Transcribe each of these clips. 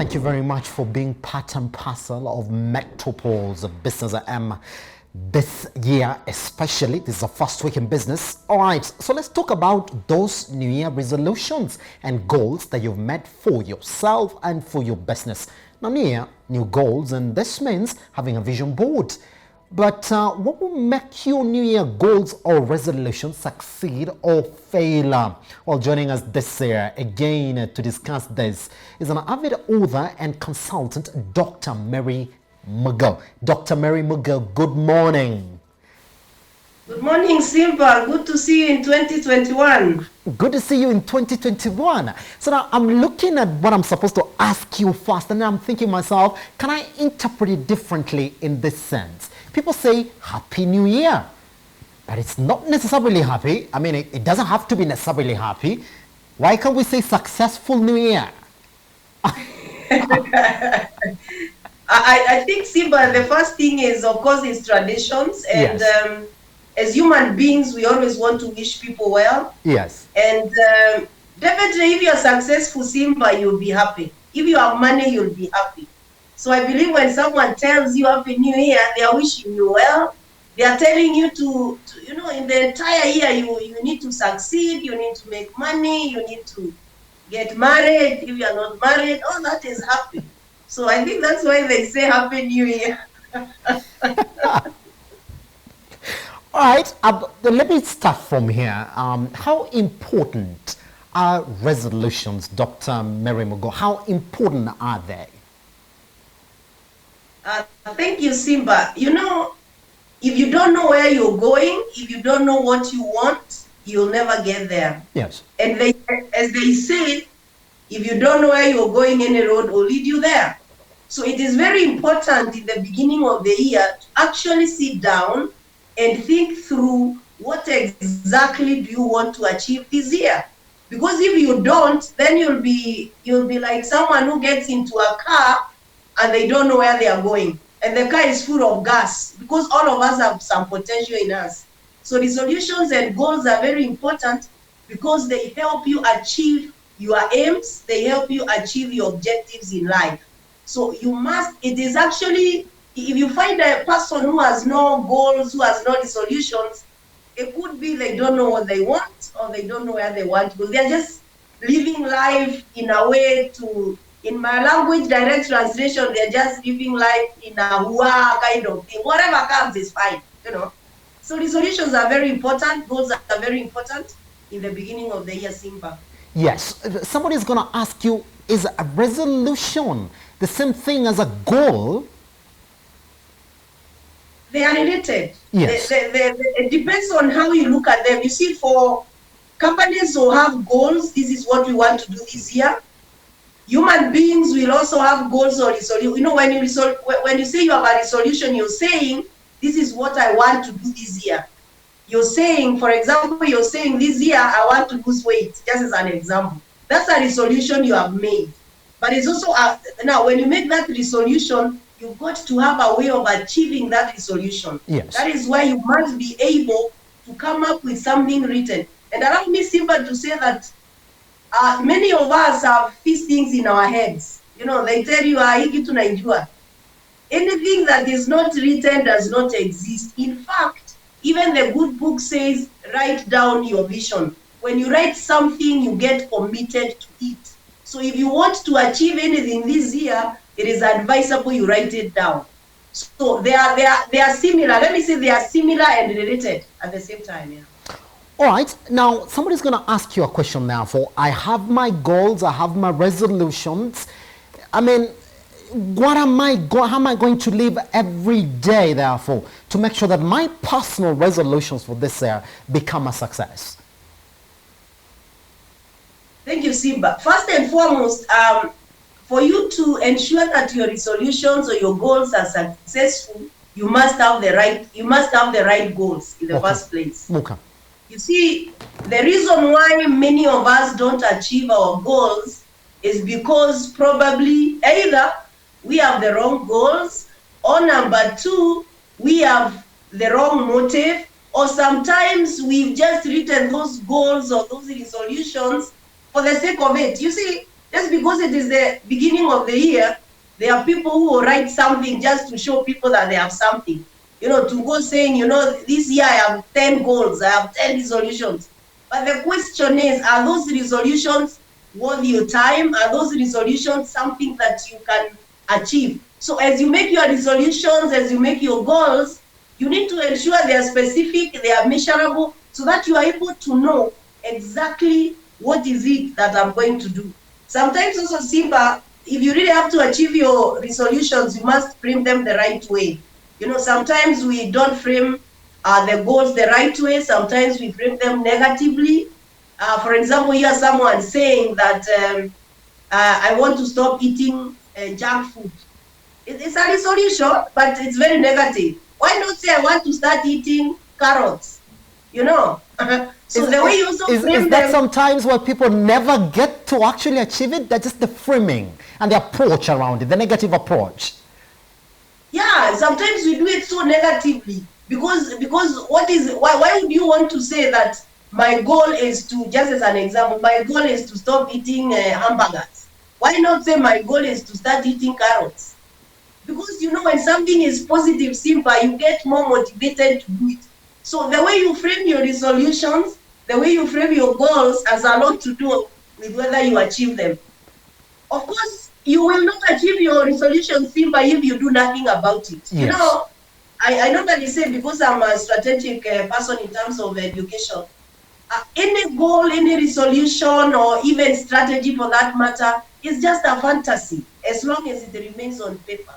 Thank you very much for being part and parcel of Metropole's Business AM this year, especially. This is the first week in business. All right, so let's talk about those New Year resolutions and goals that you've met for yourself and for your business. Now, New Year, new goals, and this means having a vision board. But what will make your New Year goals or resolutions succeed or fail? Well, joining us this year again to discuss this is an avid author and consultant, Dr. Mary Mugo. Dr. Mary Mugo, good morning. Good morning, Simba. Good to see you in 2021. Good to see you in 2021. So now I'm looking at what I'm supposed to ask you first, and then I'm thinking myself, can I interpret it differently in this sense? People say Happy New Year, but it's not necessarily happy. I mean, it doesn't have to be necessarily happy. Why can't we say Successful New Year? I think, Simba, the first thing is, of course, is traditions. And Yes. As human beings, we always want to wish people well. Yes. And definitely, if you're successful, Simba, you'll be happy. If you have money, you'll be happy. So I believe when someone tells you Happy New Year, they are wishing you well. They are telling you to in the entire year, you need to succeed, you need to make money, you need to get married. If you are not married, all that is happy. So I think that's why they say Happy New Year. All right, let me start from here. How important are resolutions, Dr. Mary Mugo? How important are they? Thank you, Simba. If you don't know where you're going, if you don't know what you want, you'll never get there. Yes. And as they say, if you don't know where you're going, any road will lead you there. So it is very important in the beginning of the year to actually sit down and think through what exactly do you want to achieve this year. Because if you don't, then you'll be like someone who gets into a car and they don't know where they are going. And the car is full of gas, because all of us have some potential in us. So resolutions and goals are very important because they help you achieve your aims, they help you achieve your objectives in life. So it is actually, if you find a person who has no goals, who has no resolutions, it could be they don't know what they want or they don't know where they want to go. They're just living life in a way in my language, direct translation, they're just living life in a hua kind of thing. Whatever comes is fine, So resolutions are very important. Goals are very important in the beginning of the year, Simba. Yes. Somebody's going to ask you, is a resolution the same thing as a goal? They are related. Yes. It depends on how you look at them. You see, for companies who have goals, this is what we want to do this year. Human beings will also have goals or resolution. When you say you have a resolution, you're saying, this is what I want to do this year. You're saying, for example, this year, I want to lose weight, just as an example. That's a resolution you have made. But it's also, now, when you make that resolution, you've got to have a way of achieving that resolution. Yes. That is why you must be able to come up with something written. And allow me, Simba, to say that many of us have these things in our heads. They tell you, hiki tunaijua. Anything that is not written does not exist. In fact, even the good book says, write down your vision. When you write something, you get committed to it. So if you want to achieve anything this year, it is advisable you write it down. So they are similar. Let me say they are similar and related at the same time. Yeah. All right. Now, somebody's going to ask you a question now. I have my goals, I have my resolutions. I mean, how am I going to live every day, therefore, to make sure that my personal resolutions for this year become a success? Thank you, Simba. First and foremost, for you to ensure that your resolutions or your goals are successful, you must have the right goals in the first place. Okay. You see, the reason why many of us don't achieve our goals is because probably either we have the wrong goals, or number two, we have the wrong motive, or sometimes we've just written those goals or those resolutions for the sake of it. You see, Just because it is the beginning of the year, there are people who will write something just to show people that they have something. To go saying, this year I have 10 goals, I have 10 resolutions. But the question is, are those resolutions worth your time? Are those resolutions something that you can achieve? So as you make your resolutions, as you make your goals, you need to ensure they are specific, they are measurable, so that you are able to know exactly what is it that I'm going to do. Sometimes also, Simba, if you really have to achieve your resolutions, you must frame them the right way. Sometimes we don't frame the goals the right way. Sometimes we frame them negatively. For example, you hear someone saying that I want to stop eating junk food. It's a resolution, but it's very negative. Why not say I want to start eating carrots? So the way you also frame is that sometimes where people never get to actually achieve it? That's just the framing and the approach around it, the negative approach. Yeah, sometimes we do it so negatively because why would you want to say that my goal is to, just as an example, my goal is to stop eating hamburgers? Why not say my goal is to start eating carrots? Because when something is positive, simple, you get more motivated to do it. So the way you frame your resolutions, the way you frame your goals has a lot to do with whether you achieve them. Of course, you will not achieve your resolution simple if you do nothing about it. Yes. I normally say, because I'm a strategic person in terms of education, any goal, any resolution, or even strategy for that matter, is just a fantasy as long as it remains on paper.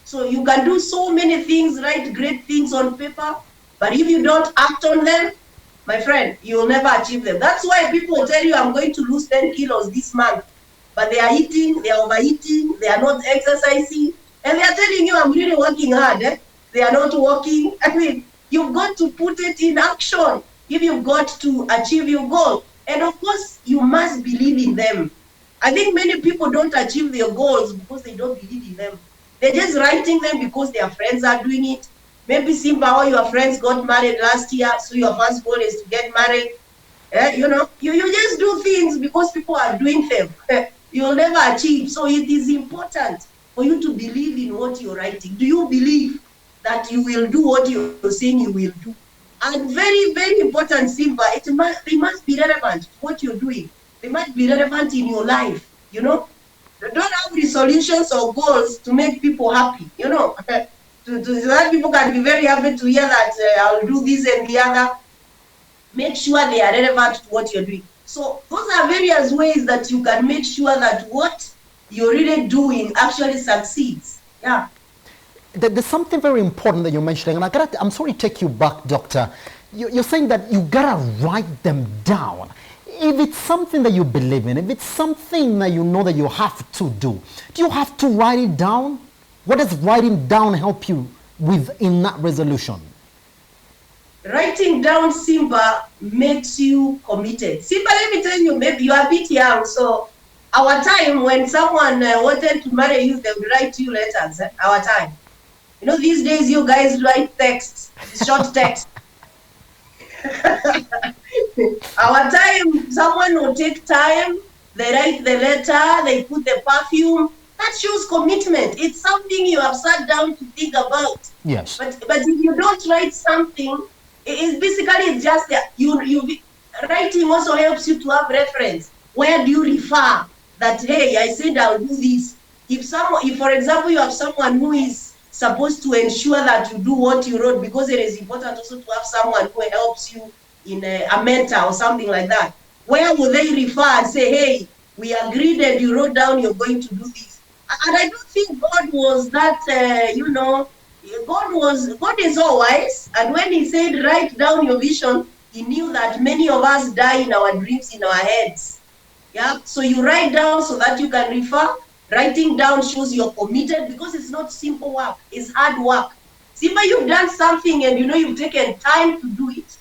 So you can do so many things, write great things on paper, but if you don't act on them, my friend, you will never achieve them. That's why people tell you, I'm going to lose 10 kilos this month, but they are eating, they are overeating, they are not exercising, and they are telling you, I'm really working hard. They are not working. I mean, you've got to put it in action if you've got to achieve your goal. And of course, you must believe in them. I think many people don't achieve their goals because they don't believe in them. They're just writing them because their friends are doing it. Maybe Simba, all your friends got married last year, so your first goal is to get married. You just do things because people are doing them. You'll never achieve. So it is important for you to believe in what you're writing. Do you believe that you will do what you're saying you will do? And very, very important, Simba, they must be relevant to what you're doing. They must be relevant in your life, Don't have resolutions or goals to make people happy, so that people can be very happy to hear that I'll do this and the other. Make sure they are relevant to what you're doing. So those are various ways that you can make sure that what you're really doing actually succeeds. Yeah. There's something very important that you're mentioning, and I'm sorry to take you back, Doctor. You're saying that you gotta write them down. If it's something that you believe in, if it's something that you know that you have to do you have to write it down? What does writing down help you with in that resolution? Writing down, Simba, makes you committed. Simba, let me tell you, maybe you are a bit young, so our time, when someone wanted to marry you, they would write you letters. Our time. These days you guys write texts, short text. Our time, someone will take time, they write the letter, they put the perfume. That shows commitment. It's something you have sat down to think about. Yes. But if you don't write something, it's basically just that writing also helps you to have reference. Where do you refer that, hey, I said I'll do this? If for example, you have someone who is supposed to ensure that you do what you wrote, because it is important also to have someone who helps you in a mentor or something like that. Where will they refer and say, hey, we agreed and you wrote down you're going to do this? And I don't think God was that, God is all wise. And when he said, write down your vision, he knew that many of us die in our dreams, in our heads. Yeah. So you write down so that you can refer. Writing down shows you're committed, because it's not simple work, it's hard work. Simba, you've done something and you've taken time to do it.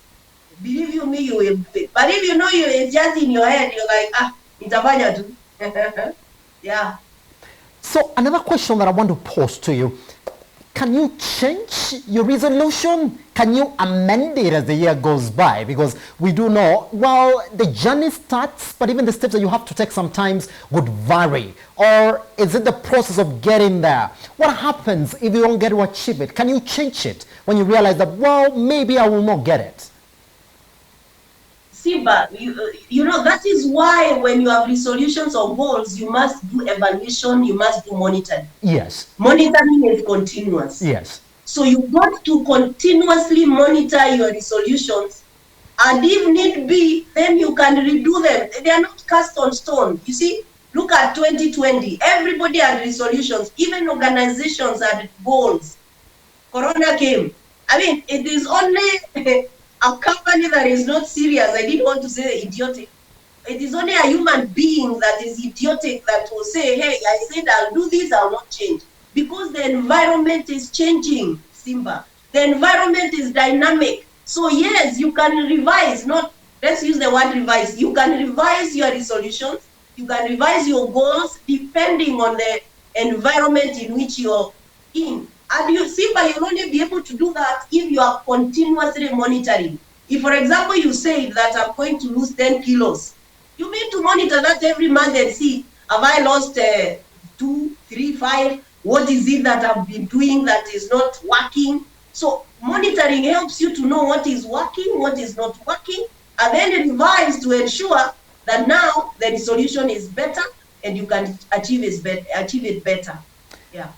Believe you me, you will. But if it's just in your head, you're like, nitafanya tu. Yeah. So another question that I want to pose to you: can you change your resolution can you amend it as the year goes by? Because we do know, well, the journey starts, but even the steps that you have to take sometimes would vary. Or is it the process of getting there? What happens if you don't get to achieve it? Can you change it when you realize that, well, maybe I will not get it? Simba, you know, that is why when you have resolutions or goals, you must do evaluation, you must do monitoring. Yes. Monitoring is continuous. Yes. So you got to continuously monitor your resolutions, and if need be, then you can redo them. They are not cast on stone. You see, look at 2020. Everybody had resolutions, even organizations had goals. Corona came. I mean, it is only a company that is not serious. I didn't want to say idiotic. It is only a human being that is idiotic that will say, hey, I said I'll do this, I'll not change. Because the environment is changing, Simba. The environment is dynamic. So yes, you can revise, let's use the word revise. You can revise your resolutions, you can revise your goals depending on the environment in which you're in. And Simba, you'll only be able to do that if you are continuously monitoring. If, for example, you say that I'm going to lose 10 kilos, you need to monitor that every month and see, have I lost 2, 3, 5? What is it that I've been doing that is not working? So monitoring helps you to know what is working, what is not working, and then revise to ensure that now the resolution is better and you can achieve it better. Yeah.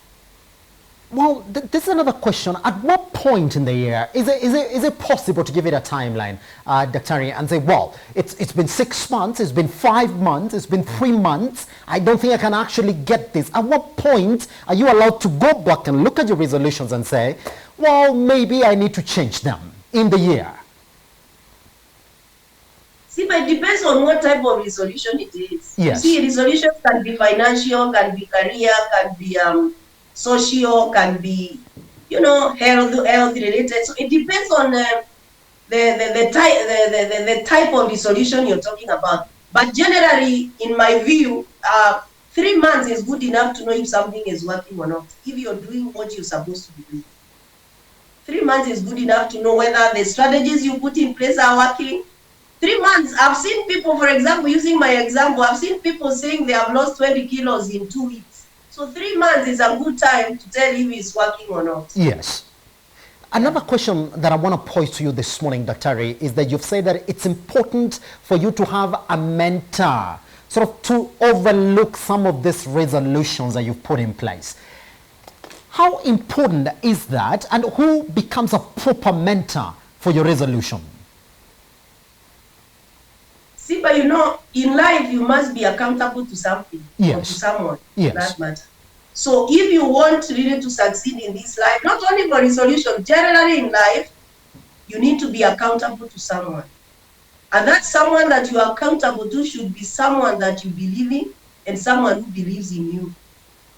Well, this is another question. At what point in the year is it possible to give it a timeline, Dr. and say, well, it's been 6 months, it's been 5 months, it's been 3 months. I don't think I can actually get this. At what point are you allowed to go back and look at your resolutions and say, well, maybe I need to change them in the year? See, but it depends on what type of resolution it is. Yes. You see, resolutions can be financial, can be career, can be social, can be, health related. So it depends on the type of resolution you're talking about. But generally, in my view, 3 months is good enough to know if something is working or not, if you're doing what you're supposed to be doing. 3 months is good enough to know whether the strategies you put in place are working. 3 months, I've seen people, for example, using my example, I've seen people saying they have lost 20 kilos in 2 weeks. So 3 months is a good time to tell if it's working or not. Yes. Another question that I want to pose to you this morning, Dr. is that you've said that it's important for you to have a mentor, sort of to overlook some of these resolutions that you've put in place. How important is that, and who becomes a proper for your resolution? See, but in life, you must be accountable to something, yes, or to someone, yes, for that matter. So if you want really to succeed in this life, not only for resolution, generally in life, you need to be accountable to someone. And that someone that you are accountable to should be someone that you believe in and someone who believes in you.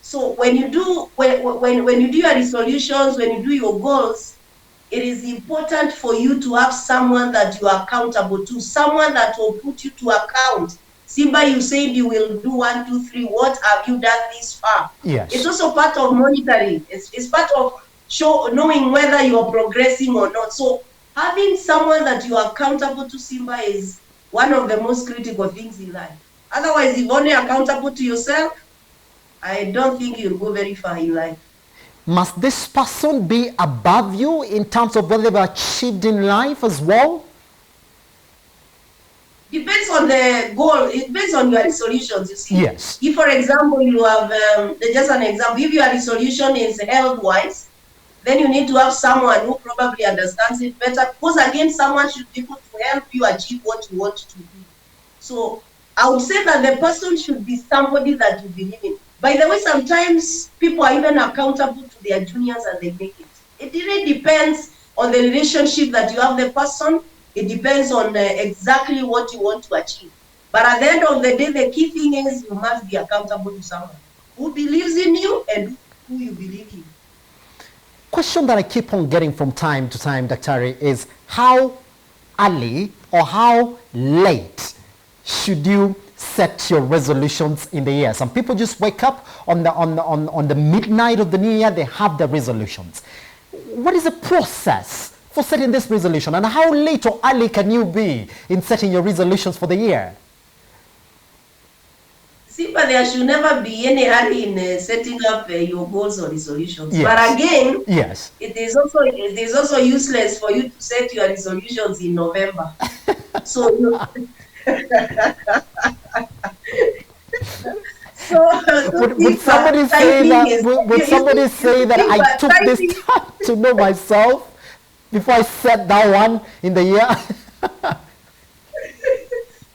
So when you do your resolutions, when you do your goals, it is important for you to have someone that you are accountable to, someone that will put you to account. Simba, you said you will do 1, 2, 3. What have you done this far? Yes. It's also part of monitoring. It's part of knowing whether you are progressing or not. So having someone that you are accountable to, Simba, is one of the most critical things in life. Otherwise, if only accountable to yourself, I don't think you'll go very far in life. Must this person be above you in terms of what they've achieved in life as well? Depends on the goal. It depends on your resolutions, you see. Yes. If, for example, you have, just an example, if your resolution is health-wise, then you need to have someone who probably understands it better, because again, someone should be able to help you achieve what you want to do. So I would say that the person should be somebody that you believe in. By the way, sometimes people are even accountable to their juniors and they make it. It really depends on the relationship that you have with the person. It depends on exactly what you want to achieve. But at the end of the day, the key thing is you must be accountable to someone who believes in you and who you believe in. Question that I keep on getting from time to time, Dr. is how early or how late should you set your resolutions in the year? Some people just wake up on the midnight of the new year, they have their resolutions. What is the process for setting this resolution? And how late or early can you be in setting your resolutions for the year? See, but there should never be any hurry in setting up your goals or resolutions. Yes. But again, yes, it is also useless for you to set your resolutions in November. So you, would somebody say that? Would somebody say that I took this time to know myself before I set that one in the year?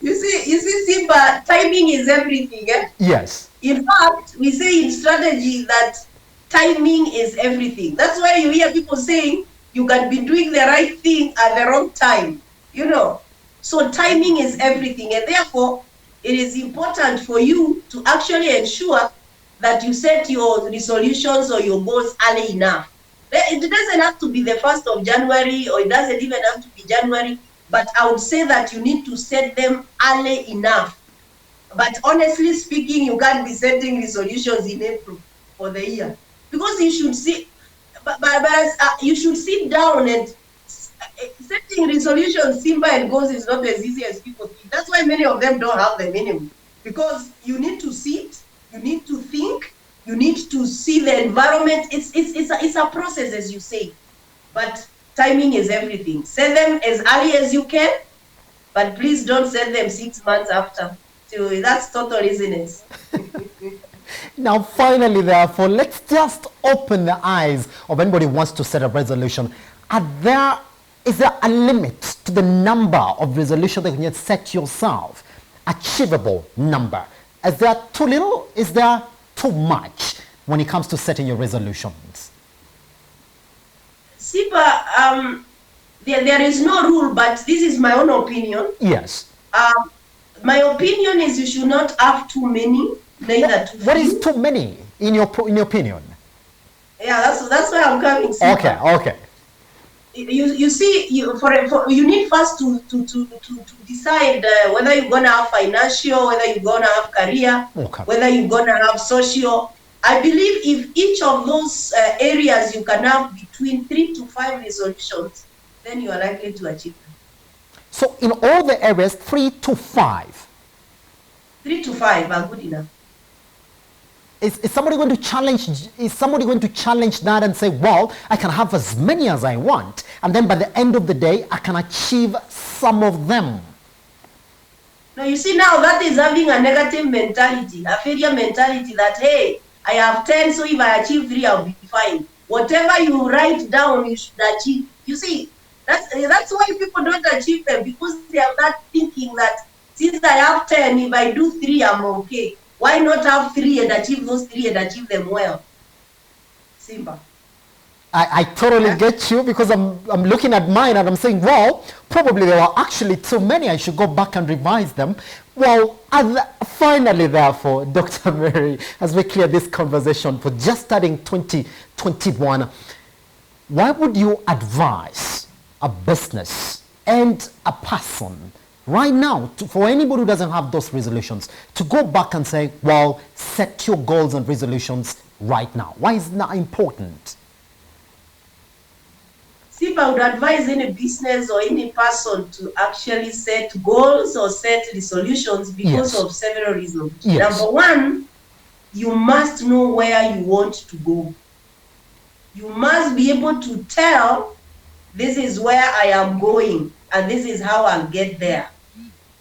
You see, Simba, timing is everything. Eh? Yes. In fact, we say in strategy that timing is everything. That's why you hear people saying you can be doing the right thing at the wrong time. You know, so timing is everything, and therefore it is important for you to actually ensure that you set your resolutions or your goals early enough. It doesn't have to be the 1st of January, or it doesn't even have to be January, but I would say that you need to set them early enough. But honestly speaking, you can't be setting resolutions in April for the year, because you should see, you should sit down and setting resolutions, Simba and goals is not as easy as people think. That's why many of them don't have them anyway, because you need to sit, you need to think, you need to see the environment. It's a process, as you say, but timing is everything. Set them as early as you can, but please don't set them 6 months after. So that's total laziness. Now, finally, therefore, let's just open the eyes of anybody who wants to set a resolution. Is there a limit to the number of resolutions that you can set yourself? Achievable number. Is there too little? Is there too much when it comes to setting your resolutions? Sipa, there is no rule, but this is my own opinion. Yes. My opinion is you should not have too many, neither too few. What is too many in your opinion? Yeah, that's where I'm coming. Sipa. Okay. You see, you need first to decide whether you're gonna have financial, whether you're gonna have career, whether you're gonna have social. I believe if each of those areas you can have between 3 to 5 resolutions, then you are likely to achieve them. So in all the areas, 3 to 5. 3 to 5 are good enough. Is somebody going to challenge? Is somebody going to challenge that and say, "Well, I can have as many as I want, and then by the end of the day, I can achieve some of them"? No, you see, now that is having a negative mentality, a failure mentality. That hey, I have 10, so if I achieve 3, I'll be fine. Whatever you write down, you should achieve. You see, that's why people don't achieve them, because they have that thinking that since I have 10, if I do 3, I'm okay. Why not have 3 and achieve those 3 and achieve them well? Simba. I totally get you, because I'm looking at mine and I'm saying, well, probably there are actually too many. I should go back and revise them. Well, finally, therefore, Dr. Mary, as we clear this conversation for just starting 2021, why would you advise a business and a person right now, for anybody who doesn't have those resolutions, to go back and say, well, set your goals and resolutions right now? Why is that important? See, I would advise any business or any person to actually set goals or set resolutions because of several reasons. Yes. Number one, you must know where you want to go. You must be able to tell, this is where I am going and this is how I'll get there.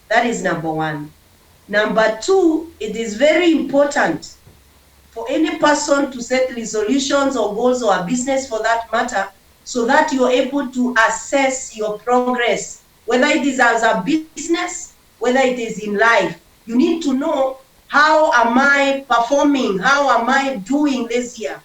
That is number one. Number two, it is very important for any person to set resolutions or goals, or a business for that matter, so that you're able to assess your progress, whether it is as a business, whether it is in life. You need to know, how am I performing? How am I doing this year?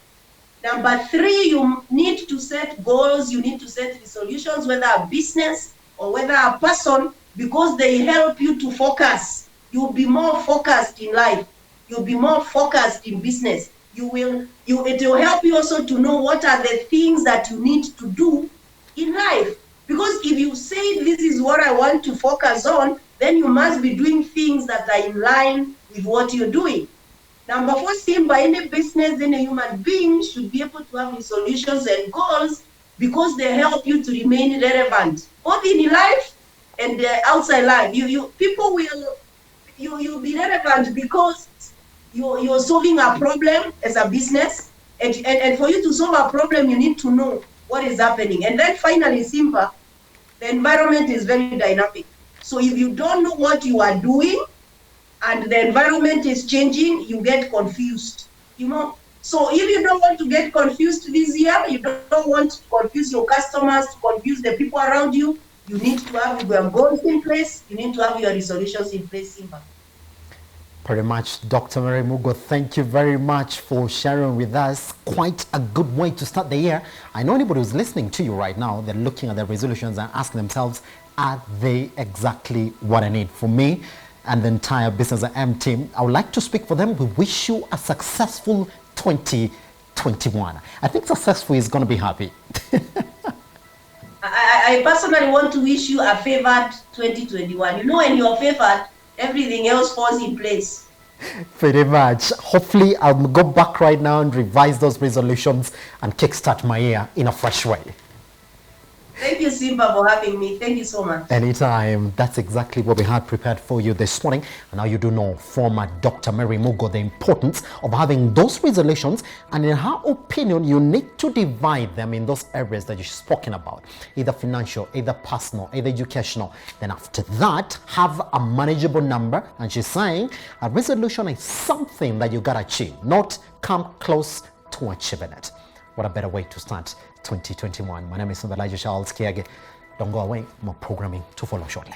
Number three, you need to set goals, you need to set resolutions, whether a business or whether a person, because they help you to focus. You'll be more focused in life. You'll be more focused in business. It will help you also to know what are the things that you need to do in life. Because if you say this is what I want to focus on, then you must be doing things that are in line with what you're doing. Number four, Simba, any business, any human being should be able to have resolutions and goals because they help you to remain relevant, both in life and outside life. People will, you'll be relevant because you're solving a problem as a business, and for you to solve a problem, you need to know what is happening. And then finally, Simba, the environment is very dynamic. So if you don't know what you are doing and the environment is changing, you get confused, So if you don't want to get confused this year, you don't want to confuse your customers, to confuse the people around you, you need to have your goals in place, you need to have your resolutions in place, Simba. Pretty much, Dr. Mary Mugo, thank you very much for sharing with us. Quite a good way to start the year. I know anybody who's listening to you right now, they're looking at their resolutions and asking themselves, are they exactly what I need? For me and the entire Business M team, I would like to speak for them. We wish you a successful 2021. I think successful is going to be happy. I personally want to wish you a favored 2021. When you're favored, everything else falls in place. Pretty much. Hopefully, I'll go back right now and revise those resolutions and kickstart my year in a fresh way. Thank you, Simba, for having me. Thank you so much. Anytime. That's exactly what we had prepared for you this morning. And now you do know from Dr. Mary Mugo the importance of having those resolutions. And in her opinion, you need to divide them in those areas that you've spoken about, either financial, either personal, either educational. Then after that, have a manageable number. And she's saying a resolution is something that you got to achieve, not come close to achieving it. What a better way to start 2021. My name is Elijah Charles Kiage. Don't go away. More programming to follow shortly.